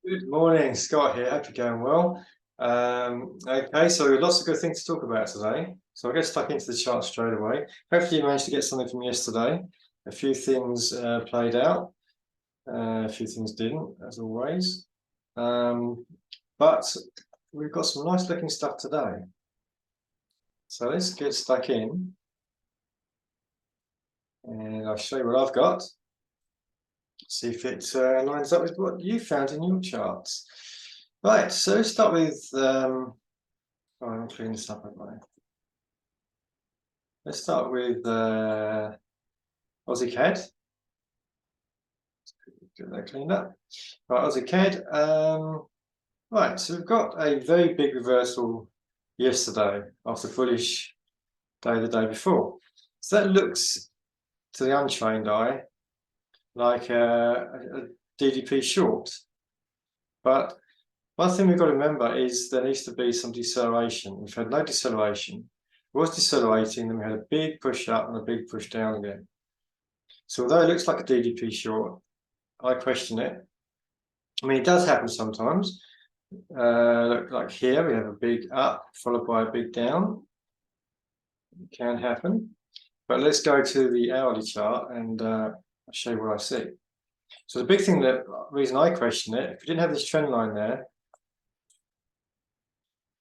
Good morning, Scott here. Hope you're going well. Okay, so lots of good things to talk about today. So I'll get stuck into the chart straight away. Hopefully you managed to get something from yesterday. A few things played out, a few things didn't, as always. But we've got some nice looking stuff today. So let's get stuck in. And I'll show you what I've got. See if it lines up with what you found in your charts. Right, so let's start with, I'll clean this up, haven't I? Let's start with Aussie CAD. Get that cleaned up. Right, Aussie CAD. Right, so we've got a very big reversal yesterday after bullish day the day before. So that looks, to the untrained eye, like a DDP short. But one thing we've got to remember is there needs to be some deceleration. We've had no deceleration. It was decelerating, then we had a big push up and a big push down again. So although it looks like a DDP short, I question it. I mean, it does happen sometimes. Look, like here, we have a big up followed by a big down. It can happen. But let's go to the hourly chart and I'll show you what I see. So the big thing, the reason I question it, if we didn't have this trend line there,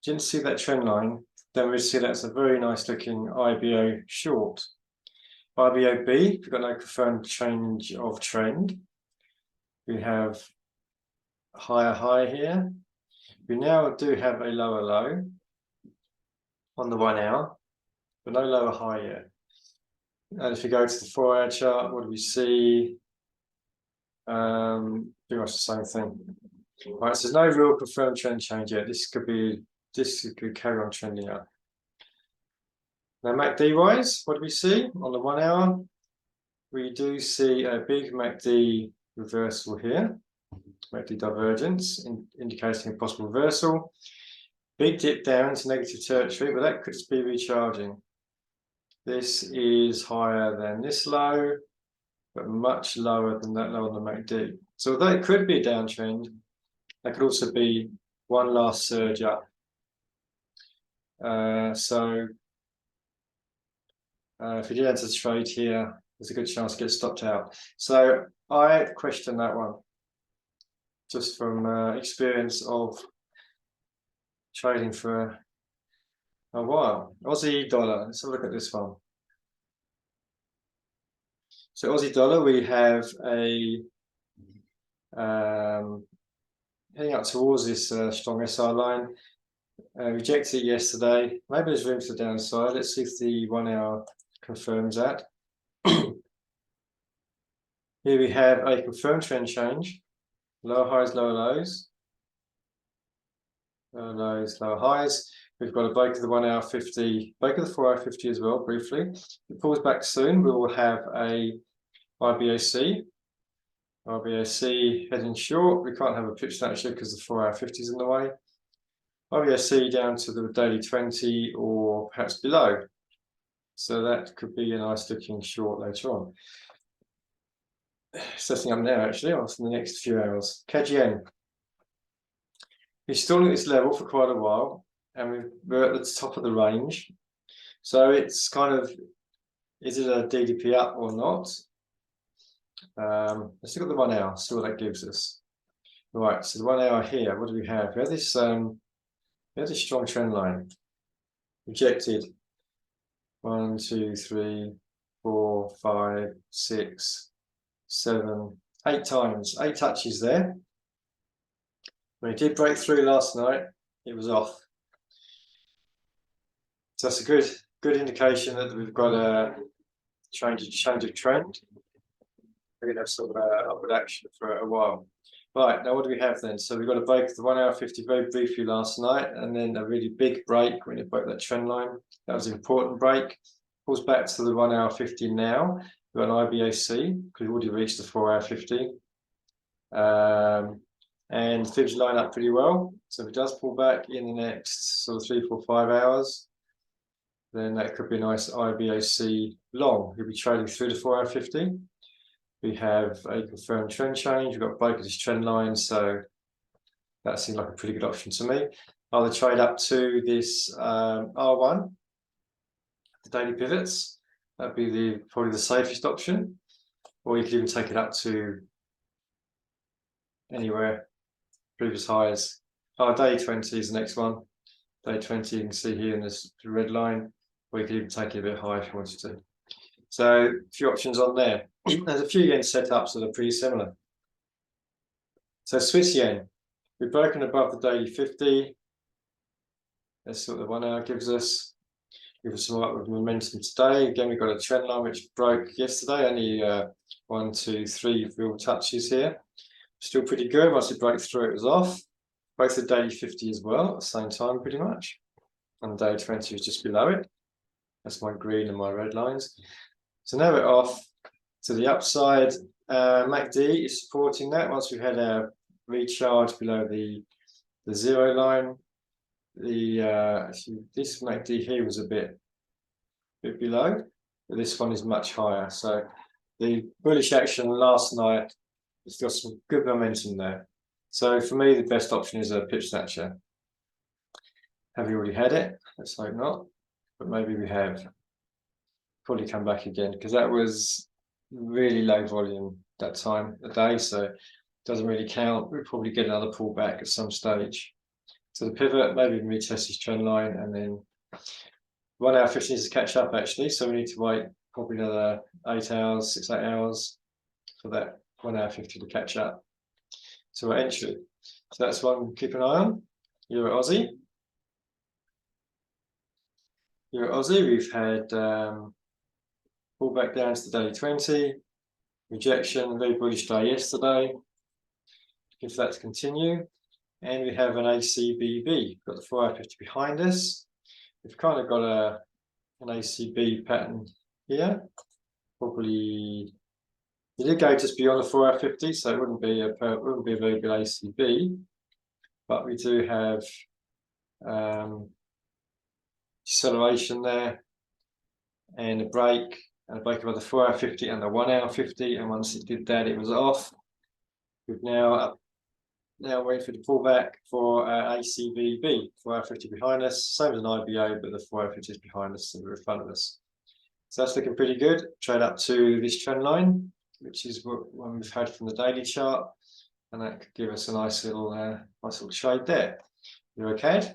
didn't see that trend line, then we'd see that's a very nice looking IBO short. IBOB, we've got no confirmed change of trend. We have a higher high here. We now do have a lower low on the 1 hour, but no lower high yet. And if you go to the 4-hour chart, what do we see? Pretty much the same thing. Right, so there's no real confirmed trend change yet. This could carry on trending up. Now MACD wise, what do we see on the 1 hour? We do see a big MACD reversal here, MACD divergence, indicating a possible reversal. Big dip down to negative territory, but that could just be recharging. This is higher than this low, but much lower than that low on the MACD. So although it could be a downtrend, that could also be one last surge up. If you did enter the trade here, there's a good chance to get stopped out. So I question that one, just from experience of trading for a while. Aussie dollar, let's have a look at this one. So Aussie dollar, we have a heading up towards this strong SR line. Rejected it yesterday. Maybe there's room to the downside. Let's see if the 1 hour confirms that. Here we have a confirmed trend change. Lower highs, lower lows. Lower lows, lower highs. We've got a break of the 1 hour 50, break of the 4 hour 50 as well, briefly. If it pulls back soon, we will have a IBOC. IBOC heading short. We can't have a pitch actually because the 4 hour 50 is in the way. IBOC down to the daily 20 or perhaps below. So that could be a nice looking short later on. Setting up now actually, after the next few hours. CAD yen. We're still at this level for quite a while and we're at the top of the range. So it's kind of, is it a DDP up or not? Let's look at the 1 hour, see what that gives us. Right, so the 1 hour here, what do we have? We have this strong trend line. Rejected. 1, 2, 3, 4, 5, 6, 7, 8 times. 8 touches there. When it did break through last night, it was off. So that's a good indication that we've got a change of trend. We're going to have sort of upward action for a while. Right, now what do we have then? So we've got a break of the 1 hour 50 very briefly last night, and then a really big break when it broke that trend line. That was an important break. Pulls back to the 1 hour 50 now. We've got an IBOC, because we've already reached the 4 hour 50. And the fibs line up pretty well. So if it does pull back in the next sort of 3, 4, 5 hours, then that could be a nice IBOC long. We'll be trading through the 4 hour 50. We have a confirmed trend change. We've got break of this trend line, so That seemed like a pretty good option to me. Either trade up to this R1, the daily pivots. That'd be probably the safest option. Or you could even take it up to anywhere, previous highs. Day 20 is the next one. Day 20 you can see here in this red line, or you could even take it a bit higher if you wanted to. So a few options on there. There's a few yen setups that are pretty similar. So Swiss yen, we've broken above the daily 50. That's what the 1 hour gives us. Give us some upward momentum today. Again, we've got a trend line which broke yesterday. Only 1, 2, 3 real touches here. Still pretty good. Once it broke through, it was off. Both the daily 50 as well at the same time, pretty much. And the day 20 was just below it. That's my green and my red lines. So now we're off to the upside. MACD is supporting that. Once we've had a recharge below the 0 line, this MACD here was a bit below, but this one is much higher. So the bullish action last night has got some good momentum there. So for me, the best option is a pip snatcher. Have we already had it? Let's hope not, but maybe we have. Probably come back again because that was really low volume that time of day, so it doesn't really count. We'll probably get another pullback at some stage. So the pivot, maybe retest this trend line, and then 1 hour 50 needs to catch up actually, so we need to wait probably another 8 hours, 6, 8 hours for that 1 hour 50 to catch up to our entry. So that's one to keep an eye on. Euro Aussie. Euro Aussie, we've had pull back down to the daily 20, rejection, very bullish day yesterday. Looking for that to continue. And we have an ACBB. We've got the 4 hour 50 behind us. We've kind of got an ACB pattern here. Probably it did go just beyond the 4 hour 50, so it wouldn't be a very good ACB. But we do have deceleration there, and a break above the 4 hour 50 and the 1 hour 50. And once it did that, it was off. We've now waiting for the pullback for ACBB, 4 hour 50 behind us, same as an IBO, but the 4 hour 50 is behind us, so we're in front of us. So that's looking pretty good. Trade up to this trend line, which is one we've had from the daily chart, and that could give us a nice little trade there. You're okay?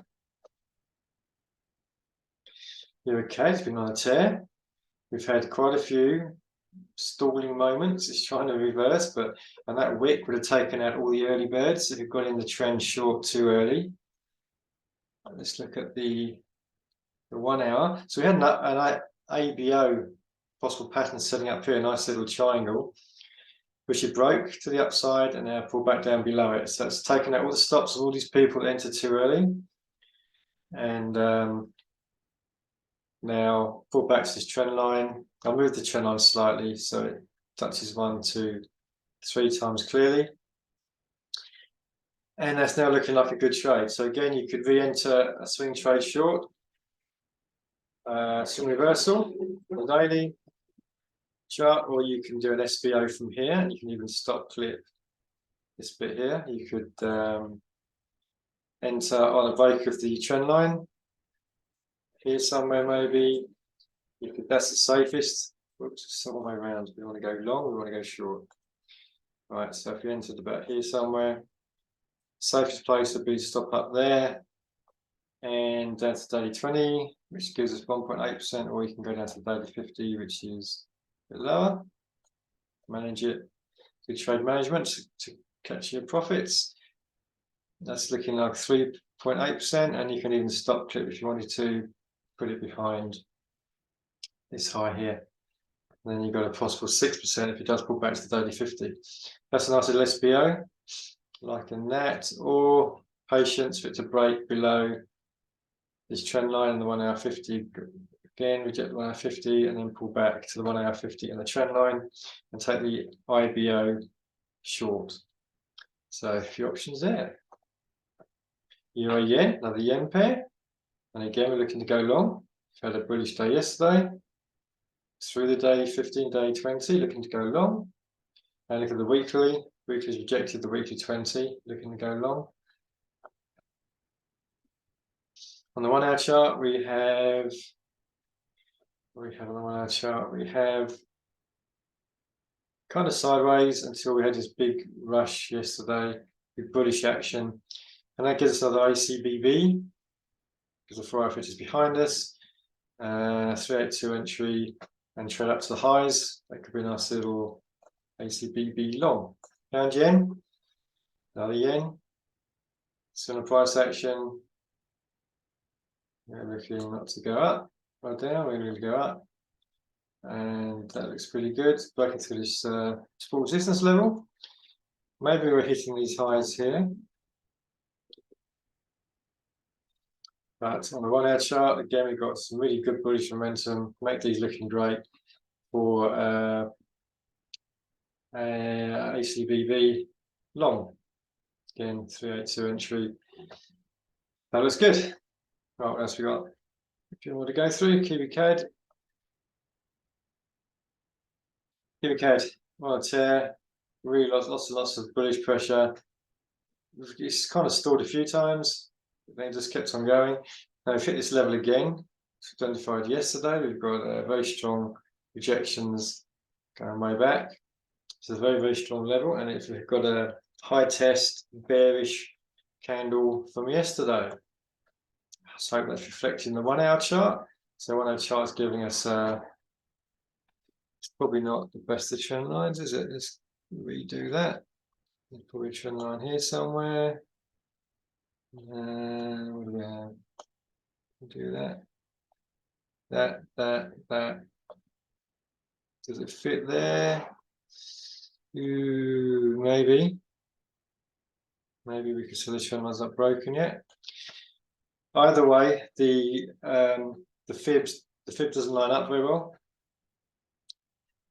You're okay. It's been on a tear. We've had quite a few stalling moments. It's trying to reverse, and that wick would have taken out all the early birds if it got in the trend short too early. Let's look at the 1 hour. So we had an ABO possible pattern setting up here, a nice little triangle, which it broke to the upside and now pulled back down below it. So it's taken out all the stops of all these people that entered too early, and now pulled back to this trend line. I'll move the trend line slightly so it touches 1, 2, 3 times clearly. And that's now looking like a good trade. So again, you could re-enter a swing trade short, swing reversal, the daily chart, or you can do an SBO from here. You can even stop clip this bit here. You could enter on a break of the trend line here somewhere, maybe. That's the safest. Whoops, some way around. We want to go long, we want to go short. Right, so if you entered about here somewhere, safest place would be to stop up there and down to daily 20, which gives us 1.8%, or you can go down to daily 50, which is a bit lower. Manage it. Good trade management to catch your profits. That's looking like 3.8%, and you can even stop clip if you wanted to put it behind this high here. And then you've got a possible 6% if it does pull back to the daily 50. That's a nice little SBO, liking that, or patience for it to break below this trend line and the 1 hour 50. Again, reject the 1 hour 50 and then pull back to the 1 hour 50 and the trend line and take the IBO short. So a few options there. Euro yen, another yen pair. And again, we're looking to go long. We've had a bullish day yesterday. Through the day 15, day 20, looking to go long. And look at the weekly. Weekly's rejected the weekly 20, looking to go long. On the 1 hour chart, we have on the 1 hour chart, we have kind of sideways until we had this big rush yesterday, big bullish action, and that gives us another ACBB because the 4 hour 50 is behind us. 382 entry and trade up to the highs. That could be a nice little ACBB long. Pound yen, another yen. Similar price action. We're looking not to go up or down, we're going to go up. And that looks pretty good. Back into this support resistance level. Maybe we're hitting these highs here. But on the 1 hour chart, again, we've got some really good bullish momentum. Make these looking great for ACBB long. Again, 382 entry. That looks good. Right, what else we got? If you want to go through, cubic CAD. Cubic CAD, well, it's really lots of bullish pressure. It's kind of stalled a few times, then it just kept on going. Now we've hit this level again. It's identified yesterday. We've got very strong rejections going way back. So it's a very, very strong level, and if we've got a high test bearish candle from yesterday. Let's hope that's reflected in the 1 hour chart. So 1 hour chart is giving us it's probably not the best of trend lines, is it? Let's redo that. There's probably a trend line here somewhere. What do we have? We'll do that. That. Does it fit there? Ooh, maybe. Maybe we could see the trend lines not broken yet. Either way, the fib doesn't line up very well.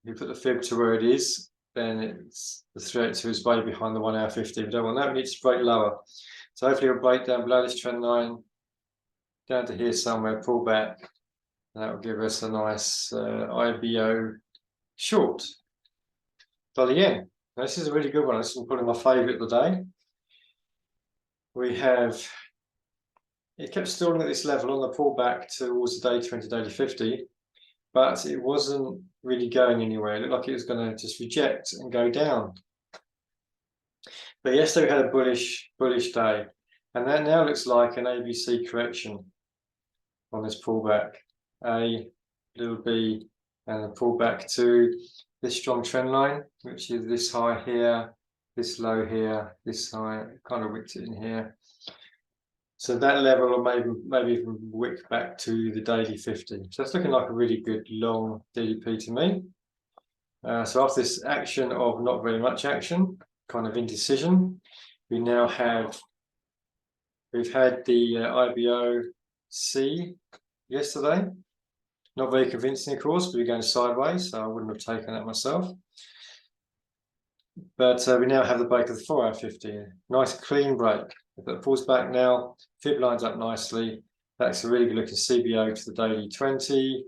If you put the fib to where it is, then it's the 382 is way behind the 1 hour 50. We don't want that. We need to break lower. So hopefully it'll break down below this trend line, down to here somewhere, pull back. And that will give us a nice IBO short. Dollar yen. Now, this is a really good one. This is probably my favourite of the day. We have, it kept stalling at this level on the pullback towards the day 20, daily 50, but it wasn't really going anywhere. It looked like it was going to just reject and go down. But yesterday we had a bullish day, and that now looks like an ABC correction on this pullback. A, little B, and a pullback to this strong trend line, which is this high here, this low here, this high, kind of wicked it in here. So that level, or maybe even wick back to the daily 50. So it's looking like a really good long DDP to me. So after this action of not very much action, kind of indecision, we've had the IBO C yesterday. Not very convincing, of course, but we're going sideways, so I wouldn't have taken that myself. But we now have the break of the 4 hour 50. Nice clean break. If it pulls back now, fib lines up nicely. That's a really good looking CBO to the daily 20,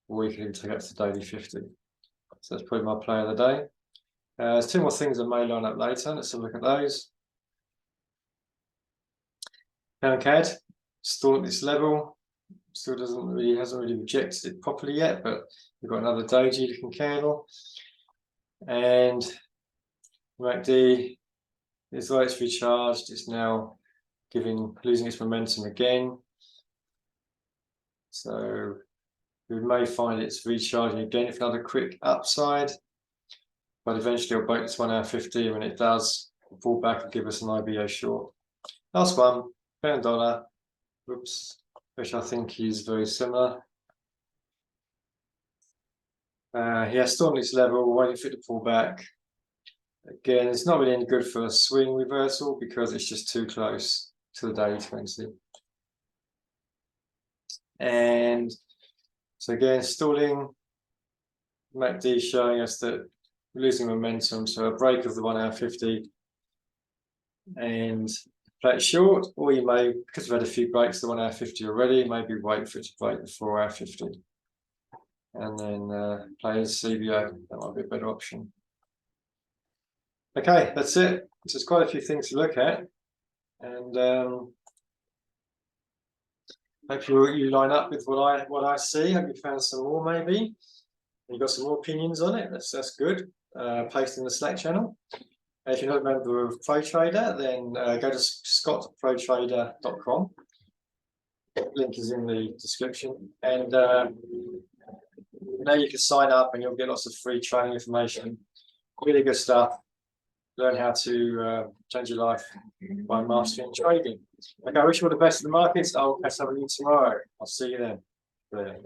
or we can even take it to the daily 50. So that's probably my play of the day. There's two more things that may line up later. Let's have a look at those. Pound CAD, still at this level. Still hasn't really rejected it properly yet, but we've got another doji looking candle. And MACD is like it's recharged. It's now losing its momentum again. So we may find it's recharging again if another quick upside, but eventually it'll break this 1 hour 50. When it does, it'll pull back and give us an IBO short. Last one, pound dollar. Whoops, which I think is very similar. Yeah, still on this level, waiting for it to pull back. Again, it's not really any good for a swing reversal because it's just too close to the daily 20. And so again, stalling, MACD showing us that we're losing momentum, so a break of the 1 hour 50 and play it short, or you may, because we've had a few breaks the 1 hour 50 already, maybe wait for it to break the 4 hour 50 and then play as CBO. That might be a better option. Okay, that's it. There's quite a few things to look at, and Hope you line up with what I see. Hope you found some more maybe. You got some more opinions on it. That's good. Post in the Slack channel. If you're not a member of ProTrader, then go to scottprotrader.com. Link is in the description, and you can sign up and you'll get lots of free training information. Really good stuff. Learn how to change your life by mastering trading. Okay, I wish you all the best in the markets. I'll catch up with you tomorrow. I'll see you then.